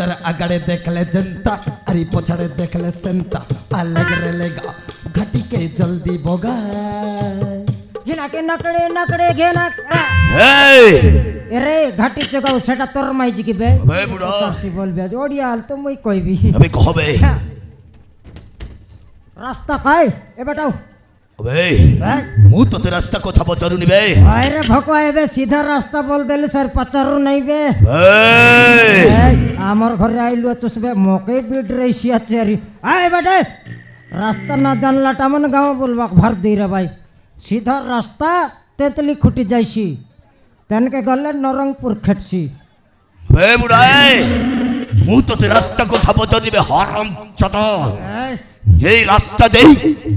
तर अगड़े देखले जनता अरे पछड़े देखले सेंता अलग रे लेगा घटी के जल्दी बोगा घिना के नकड़े नकड़े घेना रे घाटी जगह सेटा तोर माई जी की बे बुढ़ा सी बोल बे ओडिया हाल तो मुई कोई भी अबे कहो बे रास्ता काय ए बेटाओ अबे मु तो ते रास्ता को था पचारुनी बे अरे भको एबे सीधा रास्ता बोल देलु सर पचारु नहीं बे हमर घर आइलु चुसबे मोके बिड रहिसिया चेरी आए बेटे रास्ता ना जानला टामन गांव बोलबा भर दे रे भाई सीधा रास्ता तेतली खुटी जाइसी तन के गले नरंगपुर खेटसी बे बुढ़ाए मु तो ते रास्ता को था पचारुनी बे हराम चता ये रास्ता दे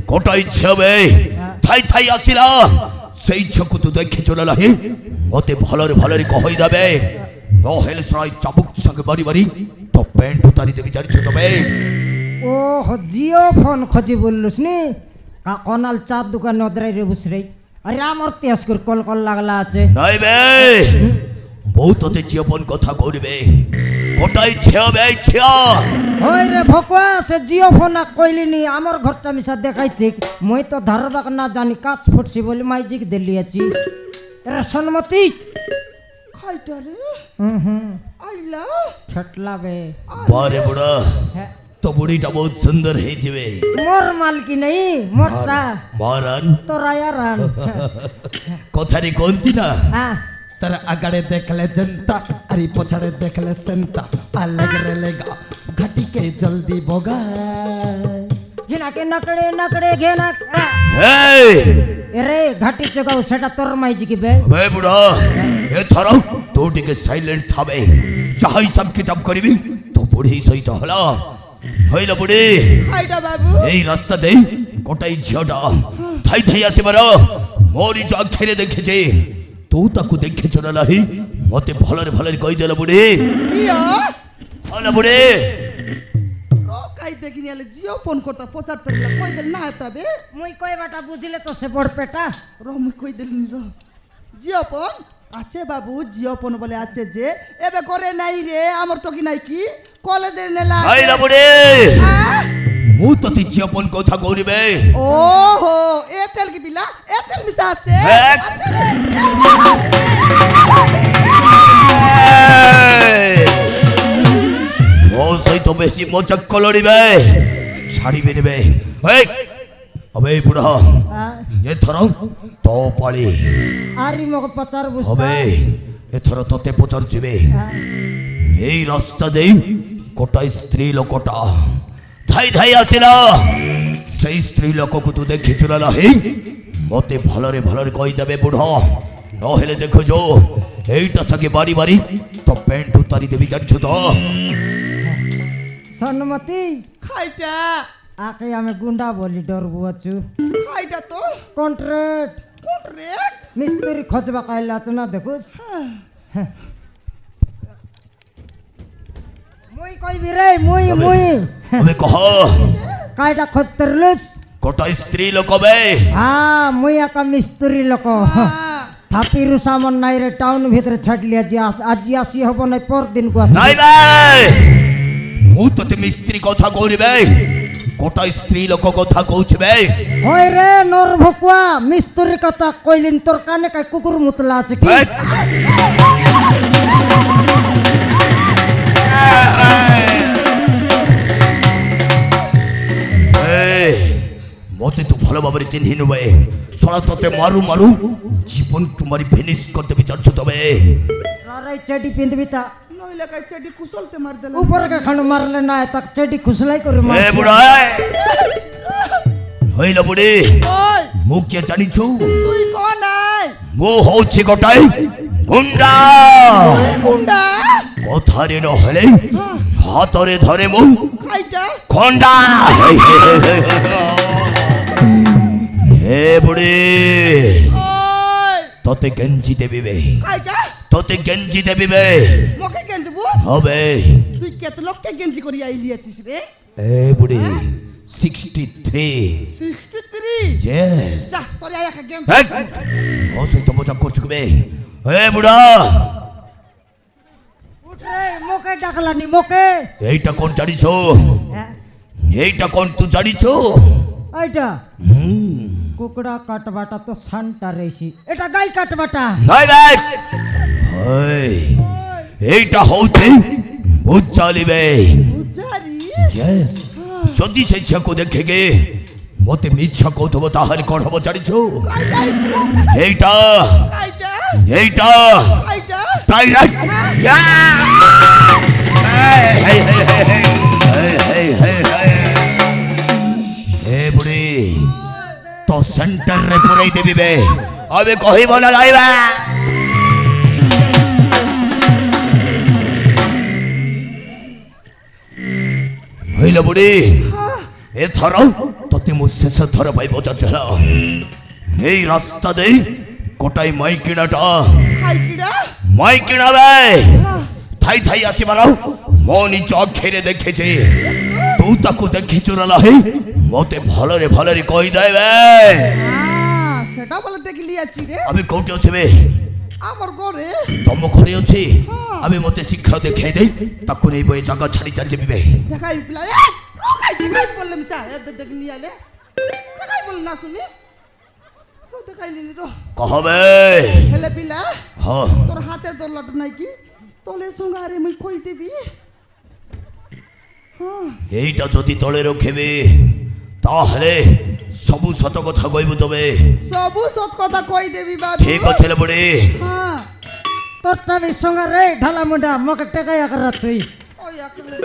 कोटाई छबे थाई थाई आसिला सेई छकु तू देखे चला लाही मते भलरे भलरे कहई दबे नहेल सराय चाबुक संग बारी बारी तो पेंट उतारी देबी जानि छ तबे ओ जियो फोन खोजी बोललुस नी का कोनाल चा दुकान नदराई रे बुसरे अरे आमर तेस कर कल कल लागला আছে নাই বে बहुत ते जियो फोन कथा करिबे कोटाई छबे छ ओय रे भकुआ से जियो फोन कइली नी आमर घरटा मिसा देखाइते মই तो धरबाक ना जानी काच फुटसी बोली माई जी के देली अछि रे सनमती खाइटा रे आइला फटला बे बारे बुढ़ा तो बुढ़ीटा बहुत सुंदर है जिवे मोर मालकी नहीं मोटा मारन तो रायारन कोथारी कोंती ना तर अगड़े देखले जनता अरे पछड़े देखले सेंता अलग रे लेगा घटी के जल्दी बोगा घिना के नकड़े नकड़े घेना रे घाटी जगह सेटा तोर माई जी की बे बुढ़ा ए थरो तो टिके साइलेंट थाबे चाहे सब किताब करिबी तो बुढ़ी सहित हला हइला बुढ़ी हाइडा बाबू एई रास्ता दे कोटाई झियोटा थाई थाई आसे बरो मोरी जो अखेरे देखे जे तू ताकू देखे चला लाही मते भलरे भलरे कहि देला बुढ़ी जियो हला बुढ़ी रो काई देखिनी आले जियो फोन करता 75 ला कहि देल ना तबे मुई कोई बाटा बुझिले तो से बड़ पेटा रो मुई कहि देल नी रो जियो फोन आचे बाबू जियो फोन बोले आचे जे एबे करे नाई रे हमर टोकी नाई की कॉले दे नेला आइला बुढ़ी मु तो ती जियो फोन कथा करिबे ओहो एयरटेल की बिला एयरटेल मिसा आचे ओ सही तो बेसी मजाक कलड़िबे छाड़िबे नेबे अबे बुढ़ा ये थरो तो पाली आरी मको पचार बुस्ता अबे ये थरो तो ते पचार जिबे एई रास्ता दे कोटा स्त्री लोकटा धाई धाई आसिला सेई स्त्री लोक को तू देखि चला लाही मते भलरे भलरे कहि देबे बुढ़ा नहेले देखो जो एईटा सके बारी बारी तो पेंट उतारी देबी जानि तो सनमती खाइटा आके हमें गुंडा बोली डर बुआचू खाइटा तो कॉन्ट्रैक्ट मिस्त्री खोजबा काइला छ ना देखुस मुई कोई भी रे मुई अबे कहो काइटा खोतरलुस कोटा स्त्री लोक बे हां मुई आका मिस्त्री लोक थापीरु सामान नाइ रे टाउन भीतर छाट लिया जी आज आसी हबो नै पर दिन को आसी नाइ बे मु तो ते मिस्त्री कथा करिबे कोटा स्त्री लोक कथा कहउछबे होय रे नर भकुआ मिस्त्री कथा कइलिन तोर काने काय कुकुर मुतला छ की मते तू भलो बाबरे चिन्हि नुबे सला तते मारू मारू जीवन तुम्हारी फिनिश करते भी चढ़ तबे राराई चड्डी पिंदबी ता नइले काय चड्डी कुसलते मार देला ऊपर का खंड मारले ना तक चड्डी खुसलाई करे मार ए बुढ़ा होइला बुढ़ी ओय मु के जानि छु तुई कोन आय मु हो छि गोटाई गुंडा गुंडा कथारे न हले हातरे धरे मु खाइटा खंडा हे बुढ़ी ओय तोते गंजी देबी बे खाइटा तोते गंजी देबी बे मोके गेंजी बु हबे तुई केत लोग के गेंजी करी आइली आछिस रे ए बुढ़ी 63 yes जा तोरे आया के गेम ओ सही तो मजाक कर चुके बे ए बुढ़ा उठ रे मुख মোকে ডাকলানি মোকে এইটা কোন জানিছ এইটা কোন তুই জানিছ এইটা কুকুড়া কাটবাটা তো সানটা রেছি এটা গাই কাটবাটা নাই ভাই এইটা হচ্ছে বুঝালি বে বুঝারি यस যদি সেই ঝাকো দেখে গে মতে মিছা কইতব তাহলে কোন হবো জানিছ এইটা কাইটা এইটা কাইটা তাই রাইট हे बुढ़ी तो सेंटर रे पुरई देबी बे अबे कहि बोला लाइबा हइला बुढ़ी ए थर तते मु शेष थर पाई बजा चला এই রাস্তা দেই কোটাই মাই কিনাটা খাই কিডা মাই কিনাবে থাই থাই আসি মারাও মনি চোখ খেরে দেখেছে তু তাকু দেখিছ না লাহি মতে ভালরে ভালরে কই দেবে সেটা বলে দেখলি আছি রে আমি কোটি আছে বে আমার ঘরে তম ঘরে আছে আমি মতে শিক্ষা দেখাই দেই তাকু নেই বই জায়গা ছাড়ি চল যাবি দেখাই পিলা রোকাই দেখাই বললাম সা দেখনি আলে দেখাই বল না শুনি দেখাইলিনি রো কহবে হেলে পিলা হ্যাঁ তোর হাতে দরলাট নাই কি তলে সঙ্গারে মুই কই দেবি হ্যাঁ এইটা যদি তলে রখিবে তাহলে সবু সত কথা কইবু তবে সবু সত কথা কই দেবি বাবু ঠিক আছে লে বুড়ি হ্যাঁ তোরটা মি সঙ্গে রে ঢালা মুন্ডা মোকে টেকাইয়া করা তুই ওই আকলে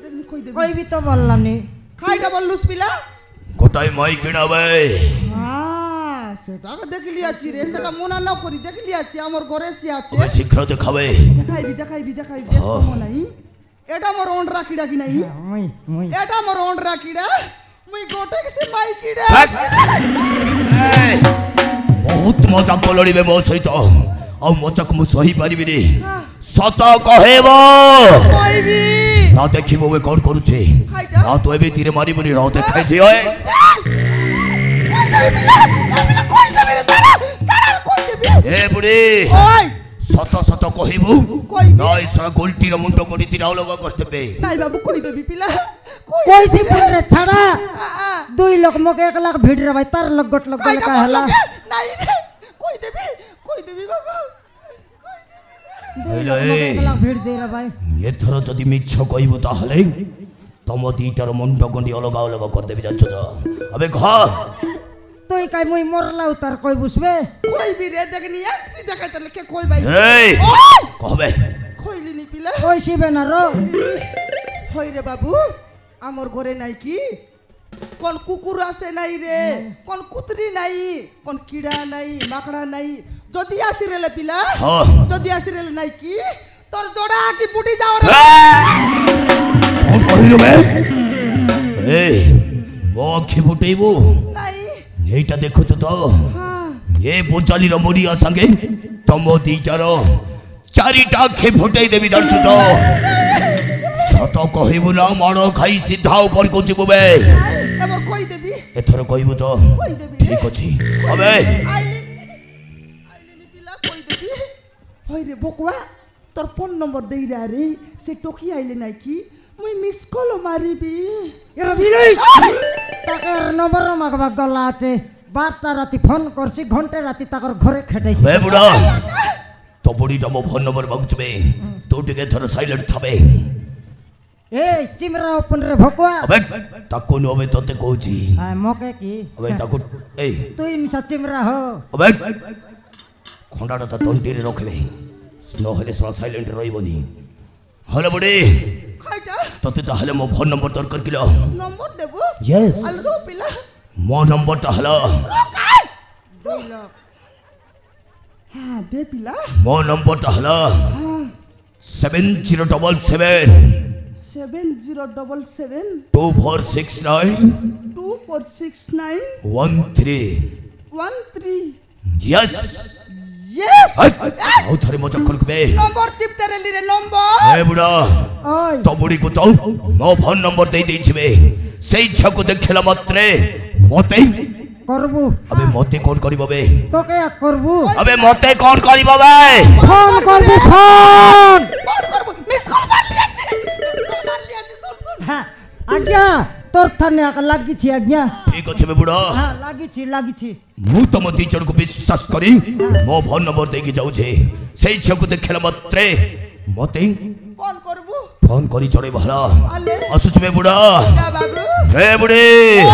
দেখনি কই দেবি কইবি তো বললামনি খাইটা বললুস পিলা কোটাই মাই কিনাবে হ্যাঁ সেটা দেখলি আছি রে সেটা মনে না করি দেখলি আছি আমার ঘরে সে আছে তবে শিক্ষা দেখাবে দেখাইবি ব্যস্ত নাই এটা আমার ওন রাখিডা কি নাই মুই মুই এটা আমার ওন রাখিডা মুই গোটে সে মাই কিডা বহুত মজা কলড়িবে মো সহিত ଆଉ ମଜାକୁ ମୁଁ ସହି ପାରିବିନି ସତ କହିବ কইবি ନା ଦେଖିବୁ ଏ କଣ କରୁଛି ଖାଇଟା ନା ତୁ ଏବେ ତୀରେ ମାରିବୁନି ର ଦେଖାଇ ଝିଅ ଏ ବୁଢୀ ওই ସତ ସତ କହିବୁ কইবি ନା ଏସରା ଗୋଲଟିର ମୁଣ୍ଡ କୋଟି ତୀର ଅଲଗା କରିଦେବେ নাই বাবু কই দেবি পিলা কইছি রে ছাড়া আ দুই লোক মোকে 1 লাখ ভিড় রে ভাই তার লোক গট লোক বলে কা হলা নাই রে কই দেবি বাবু দুই লোক মোকে 1 লাখ ভিড় দে রে ভাই ଏଥର ଯଦି ମିଛ କହିବୁ ତାହେଲେ ତମ ଦିଟାର ମୁଣ୍ଡ ଗଣ୍ଡି ଅଲଗା ଅଲଗା କରିଦେବି ଜାଣିଛ ତ ଏବେ କହ তুই কাই মুই মরলা উতার কই বুঝবে কইবি রে দেখনি তুই দেখাই তাহলে কে কই ভাই এই কহবে কইলিনি পিলা কইছিবে না রো হই রে বাবু আমার ঘরে নাই কি কোন কুকুর আছে নাই রে কোন কুতরি নাই কোন কিড়া নাই মাকড়া নাই যদি আসি রেলে পিলা যদি আসি রেলে নাই কি তোর জোড়া কি বুটি যাও রে কোন কহিলু বে এই ମୋ ଆଖି ଫୁଟେଇବୁ নাই এইটা ଦେଖୁଛୁ ତ ଏ ବୋଚାଲିର ମୁଡ଼ିଆ ସାଙ୍ଗେ ତମ ଦିଟାର 4ଟା ଆଖି ଫୁଟେଇ ଦେବି ଜାଣିଛୁ ତ ସତ କହିବୁ ନା ମାଣ ଖାଇ ସିଧା ଉପରକୁ ଯିବୁ ବେ এবার কই দেবি ଏଥର କହିବୁ ତ কই দেবি ଠିକ ଅଛି ଅବେ আইলিনি পিলা কই দেবি হই রে বকুয়া তোর ফোন নম্বর দেই রে সে টকি আইলে নাই কি মুই মিস কল মারিবি এরা বিলই টাকার নম্বর মাগবা গলা আছে 12টা রাতি ফোন করছি ঘন্টা রাতি তাকর ঘরে খেটাইছি বে বুড়া তো বুড়িটা ମୋ ଫୋନ ନମ୍ବର ମାଗୁଛବେ ତୁ ଟିକେ ଏଥର ସାଇଲେଣ୍ଟ ଥାବେ এই চিমরা ওপন রে ভকুয়া ଅବେ ତାକୁ ନୁହଁ ବେ ତତେ କହୁଛି আয় মকে কি ଅବେ ତାକୁ ଏଇ তুই মিছা চিমরা হো ଅବେ ଖଣ୍ଡାଟା ତା ତଣ୍ଟିରେ ରଖିବେ ନହେଲେ ସାଇଲେଣ୍ଟ ରହିବନି ହଲୋ ବୁଢ଼ୀ খাইটা ତତେ ତାହେଲେ ମୋ ଫୋନ ନମ୍ବର ଦରକାର କିଲ নম্বর দেবুস ୟେସ୍ আলগো পিলা ମୋ ନମ୍ବରଟା ହେଲା রোকাই হ্যাঁ দে পিলা ମୋ ନମ୍ବରଟା ହେଲା 7077 7077 2469 2469 13 13 ୟେସ୍ yes ଆଉ ଥରେ ମୋ ଚକ୍କରକୁ ବେ নম্বর চিপতে রেলি রে নম্বর ଏ ବୁଢ଼ା ওই ତ ବୁଢ଼ୀକୁ ତ ମୋ ଫୋନ ନମ୍ବର ଦେଇ ଦେଇଛି ବେ ସେଇ ଝିଅକୁ ଦେଖିଲା ମାତ୍ରେ ମତେ করবু अबे मते कौन करिबो बे তোকে এক করবু अबे मते कौन करिबो बे ফোন করবি ফোন ফোন করব মিস কল মারলি ଆଜ୍ଞା ତୋର ଥାନେ ଆକା ଲାଗିଛି ଆଜ୍ଞା ଠିକ ଅଛି ବେ ବୁଢା ହଁ ଲାଗିଛି ଲାଗିଛି ମୁଁ ତମ ଦି ଜଣକୁ ବିଶ୍ୱାସ କରି ମୋ ଫୋନ ନମ୍ବର ଦେଇକି ଯାଉଛି ସେଇ ଝିଅକୁ ଦେଖିଲା ମାତ୍ରେ ମତେ କଣ କରିବୁ ଫୋନ କରି ଜଣେଇବ ହେଲା ଆଲେ ଆସୁଛି ବେ ବୁଢା ଯା ବାବୁ ଏ ବୁଢୀ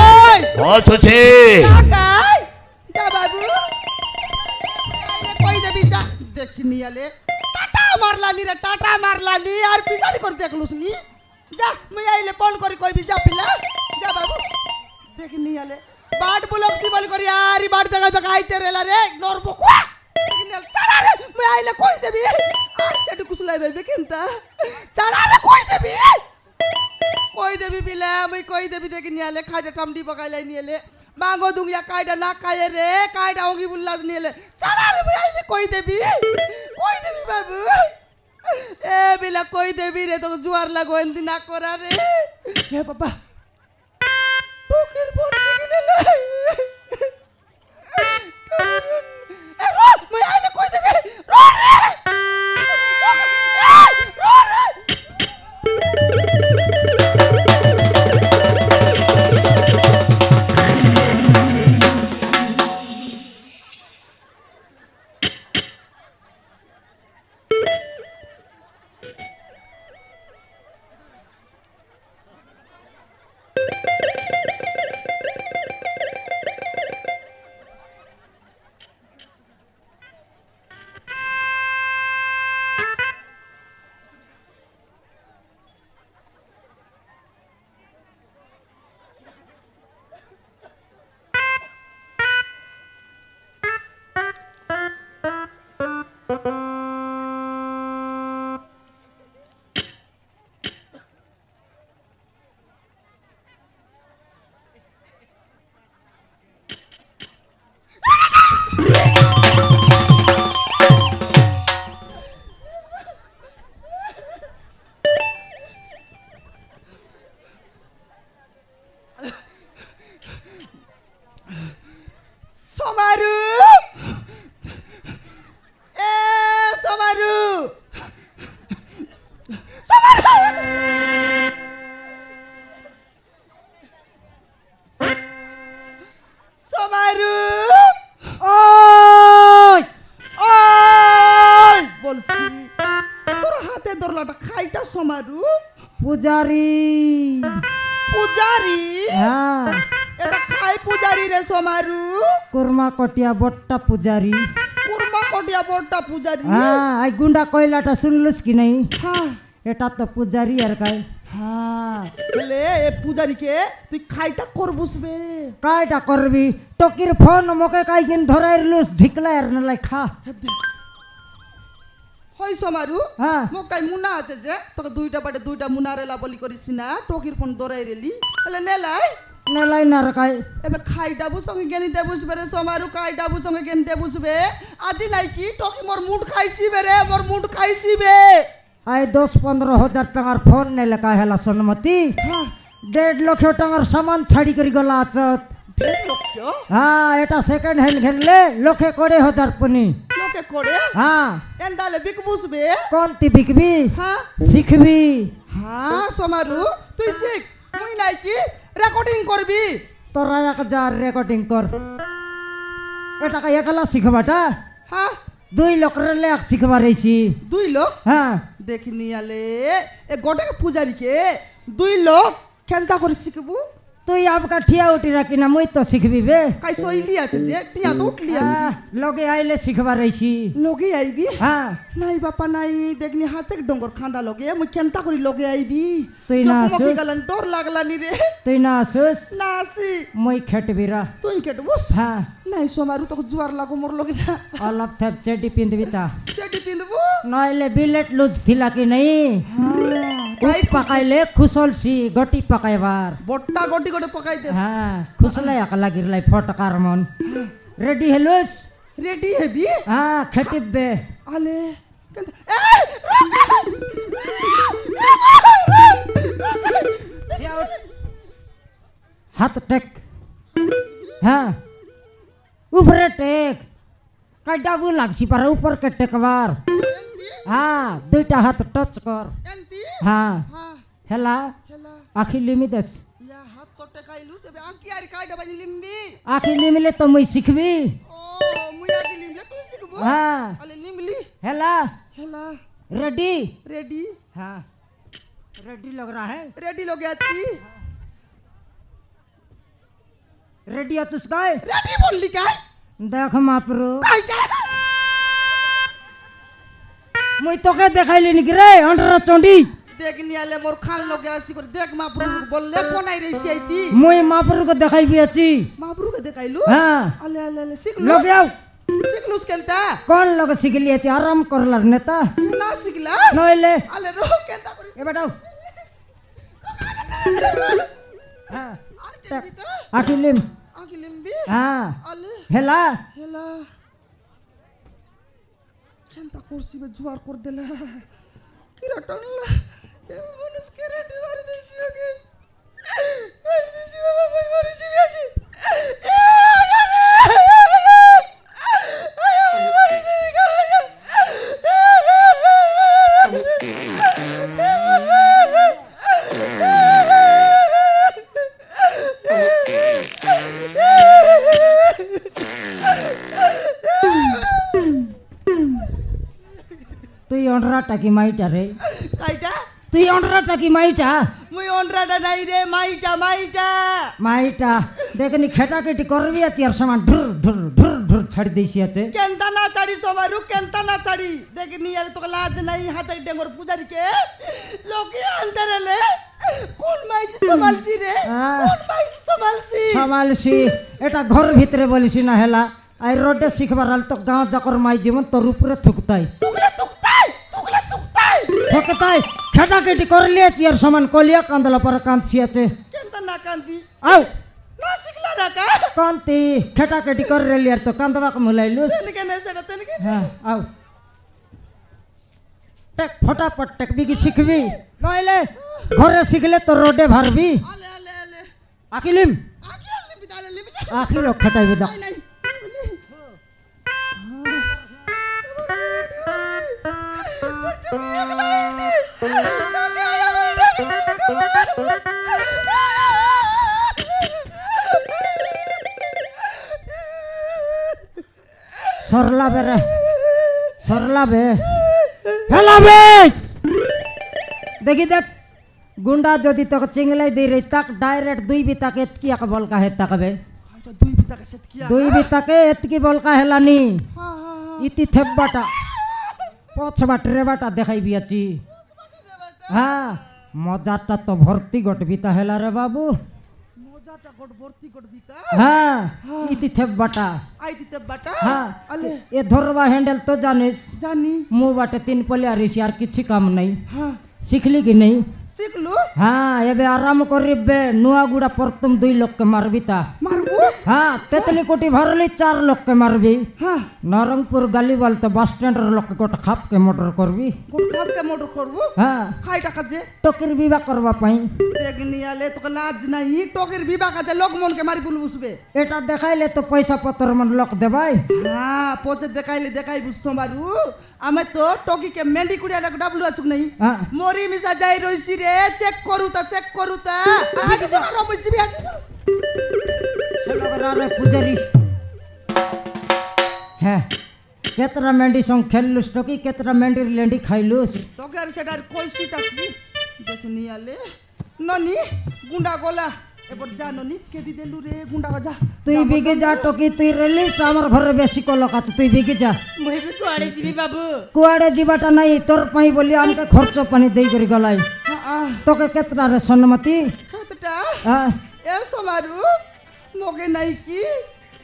ଓଇ ଆସୁଛି କାକାଇ ଯା ବାବୁ কই দেবি যা দেখনি আলে টাটা মারলানি রে টাটা মারলানি আর পিছানি করে দেখলুসনি যা মই আইলে ফোন করি কইবি যা পিলা যা বাবু দেখনি আলে বাট ব্লক সিবল করি আরি বাট দেখাইবে খাইতে রেলা রে নর বকুয়া দেখনি আলে চাড়া রে মই আইলে কই দেবি আর চেটু কুসলাইবে কেনতা চাড়া রে কই দেবি পিলা মই কই দেবি দেখনি আলে খাইটা টামডি বকাইলাই নিলে मांगो दूंगा कायदा ना काये रे कायदा होगी बुल्ला नीले चला रे भैया ये कोई देवी बाबू ए बिला कोई देवी रे तो जुआर लगो इंदी ना कोरा रे हे पापा टोकर बोल के ले ए रो मैं आले कोई देवी रो रे रो रे पुजारी पुजारी हाँ এটা খাই পুজারি রে সমারু কুরমা কটিয়া বট্টা পুজারি কুরমা কটিয়া বট্টা পুজারি হ্যাঁ আই গুন্ডা কইলাটা শুনলস কি নাই হ্যাঁ এটা তো পুজারি আর কাই হ্যাঁ বলে এ পুজারি কে তুই খাইটা করবুস বে কাইটা করবি টকির ফোন মকে কাইকিন ধরাইরলুস ঝিকলা আর নলাই খা হই সমারু হ্যাঁ মকাই মুনা আছে যে তোকে দুইটা বাটে দুইটা মুনা রেলা বলি করিস না টকির ফোন দরাই রেলি হলে নেলাই নলাই না কাই এবে খাইডাবু সঙ্গে গেনি দেবুসবে রে সমারু খাইডাবু সঙ্গে গেনি দেবুসবে আজি নাই কি টকি মোর মুড খাইছি বে রে মোর মুড খাইছি বে আই 10-15 হাজার টাকার ফোন নেলে কা হেলা সনমতি 1.5 লক্ষ টাকার সামান ছাড়ি করি গলা আচত 1.5 লক্ষ হ্যাঁ এটা সেকেন্ড হ্যান্ড ঘেনলে লক্ষে 20,000 পনি লোকে করে হ্যাঁ এন্দালে বিকবুসবে কোনটি বিকবি হ্যাঁ শিখবি হ্যাঁ সমারু তুই শিখ মুই নাই কি রেকর্ডিং করবি তোরা 1000 রেকর্ডিং কর এটা কা একলা শিখবাটা হ্যাঁ 2 লোক রে এক শিখবা রইছি 2 লোক হ্যাঁ দেখিনি আলে এ গোটে পূজারি কে 2 লোক কেনতা করে শিখবু তুই আপকা ঠিয়া উঠি রাখি না মুই তো শিখবি বে কাই সইলি আছে যে টিয়া তো উঠলি আছে লগে আইলে শিখবা রইছি লগে আইবি হ্যাঁ নাই বাপা নাই দেখনি হাতে ডঙ্গর খান্ডা লগে মুই কেনতা করি লগে আইবি তুই না আসুস গেলেন ডর লাগলানি রে তুই না আসুস না আসি মুই খেটবিরা তুই কেটবস হ্যাঁ নাই সমারু তো জুয়ার লাগো মোর লগে না অলপ থেপ চেটি পিনবি তা চেটি পিনবো নইলে বিলেট লুজ থিলা কি নাই টাইট পাকাইলে খুসলছি গটি পাকাইবার বট্টা গটি গটে পকাই দে হ্যাঁ খুসলাই আকা লাগিরলাই ফটকার মন রেডি হেলুস রেডি হেবি হ্যাঁ খেটিবে আলে হাত টেক হ্যাঁ উপরে টেক কাইডাবু লাগছি পারে উপর কে টেকবার হ্যাঁ দুইটা হাত টাচ কর এন্তি হ্যাঁ হ্যাঁ হেলা হেলা आखि लिमि देस या हाथ तो टेकाइलु से आंकी आरि काइडा बाजी लिम्बी आखि लिमिले तो मुई सिखबी ओ मुई आखि लिमले तू सिखबो हाँ अले लिमली हेला हेला रेडी रेडी हाँ रेडी लग रहा है रेडी हो गया छी रेडी अचुस काय रेडी बोलली काय देख मापरो काइडा मुई तोके देखाइली नि रे अंडर चोंडी देखनी आले मोर खान लो गया सी कर देख मापरू बोलले कोन आई रही आईती मुई मापरो को देखाइबी अछि मापरू के देखाइलु हां अले अले अले सीख लो जाओ सिखलुस केनता कौन लोग सिखली अछि आराम करलर नेता ना सिखला नइले अले रो केनता करिस ए बेटा हां आर टेबी तो आखिलिम आखिलिम भी हां अले हेला हेला केनता कुर्सी में जुआर कर देला किरटनला के मनुष्य के रेडी मार देसी के मार देसी बाबा भाई मारी सी आछि তুই অনরাটা কি মাইটা রে কাইটা তুই অনরাটা কি মাইটা মুই অনরাটা নাই রে মাইটা মাইটা মাইটা দেখনি খেটাকেটি করবি আছে আর সমান ঢুর ঢুর ঢুর ঢুর ছাড়ি দিছি আছে কেনতা না চাড়ি সবারু কেনতা না চাড়ি দেখনি আলে তো লাজ নাই হাতে ডেঙ্গর পূজারি কে লোকে আন্তরেলে কোন মাইছি সমালছি রে কোন মাইছি সমালছি সমালছি এটা ঘর ভিতরে বলিছি না হেলা আই রোডে শিখবার আল তো গাঁও যাকর মাই জীবন তোর উপরে থুকতাই তুগলে তুকতাই তুগলে তুকতাই থুকতাই খেটাকেটি করলি আছে আর সমান কলিয়া কান্দলা পর কাঁদছি আছে কেনতা না কান্দি আও না শিখলা না কা কান্তি খেটাকেটি করে রেলি আর তো কান্দবা মুলাইলুস তেনকে না সেটা তেনকে হ্যাঁ আও টেক ফটাফট টেক বিগি শিখবি নইলে ঘরে শিখলে তো রোডে ভারবি আলে আলে আলে আকিলিম আগে আলে বিদালে লিবি আকিলো খটাইবি দা নাই নাই सरला बे रे सरला बे हेला बे देखी देख गुंडा जदि तक चिंगलाई दे रही तक डायरेक्ट दुई भी तक एतकी का बोल का है तकबे दुई बिता के सेट किया दुई भी तक एतकी बोल का हेलानी हां हां इति थेबाटा पछ बाटरे बाटा देखाई भी अछि हाँ मजाटा तो भर्ती गट बिता हेला रे बाबू मजाटा गट भर्ती गट बिता हाँ इति थेबाटा आई दिते बाटा हाँ अले ये धरवा हैंडल तो जानिस जानी मुँह बाटे 3 पलिया रिसी यार किछि काम नहीं हां शिखली कि नहीं सिखलुस हाँ एबे आराम करिबे नुआ गुड़ा पर तुम 2 लोग के मारबिता मारबुस हाँ तेतली कोटी भरली 4 लोग के मारबी हां नरंगपुर गलीवाल तो बस स्टैंड लोग के कोट खाप के मोटर करबी कोट खाप के मोटर करबुस हाँ खाई टाका जे टोकर विवाह करवा पाई देखनी आले तो लाज नहीं टोकर विवाह का जे लोग मन के मारी बुलबुसबे एटा देखाइले तो पैसा पत्र मन लोक देबाई हां पोचे देखाई बुझतो मारू आमे तो टोकी के मेंडी कुड़िया डबलू अचुक नहीं हाँ मोरी मिसा जाई रोइसी रे चेक करू ता आगे से रो बुझबी सलगरा रे पुजारी है केतरा मेंडी संग खेललुस टोकी केतरा मेंडी लेंडी खाइलुस तो घर से डर कोई सी तक देखनी आले ननी गुंडा गोला एबर जा ननी के दी देलु रे गुंडा जा तुई बिगे जा टोकी तुई रिलीज हमर घर बेसी को लोक আছে তুই बिगे जा মই भी कुआड़े जीबी बाबू कुआड़े जीवाटा नहीं तोर पाई बोली हमके खर्च पानी देई करी गलाई तोके केतरा रे सन्मति कतटा हां ए समारू मोगे नहीं की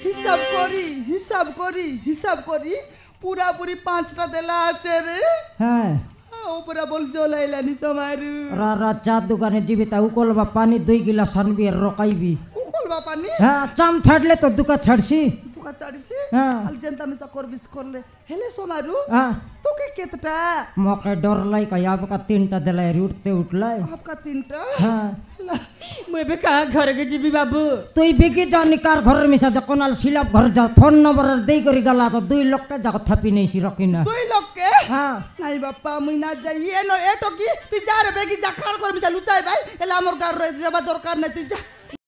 हिसाब करी पूरा पूरी 5टा देला আছে রে হ্যাঁ ऊपर बोल जोलाइलानी समारू रा चा दुकाने जीविता उकोलबा पानी 2 गिलास आनबी और रोकाइबी उकोलबा पानी हां चाम छाडले तो दुका छाडसी दुका छाडसी हां अल जनता में करबिस करले हेले समारू हां तोके केतटा मोके डर लाई का याब का 3टा देलाई उठते उठलाई आपका 3टा हां मैं भी कहा घर के जीबी बाबू तुई बिगी जा निकार घर मिसा जा कोनाल सिलाप घर जा फोन नंबर देई करी गला तो 2 लोग के जा थापी नहीं सी रखिना 2 लोग के হ্যাঁ নাই বাপ্পা মুই না যাই এ টকি তুই যা রে বেগি যা খাড় করবি লুচাই ভাই এলে আমার গার রেবা দরকার নাই তুই যা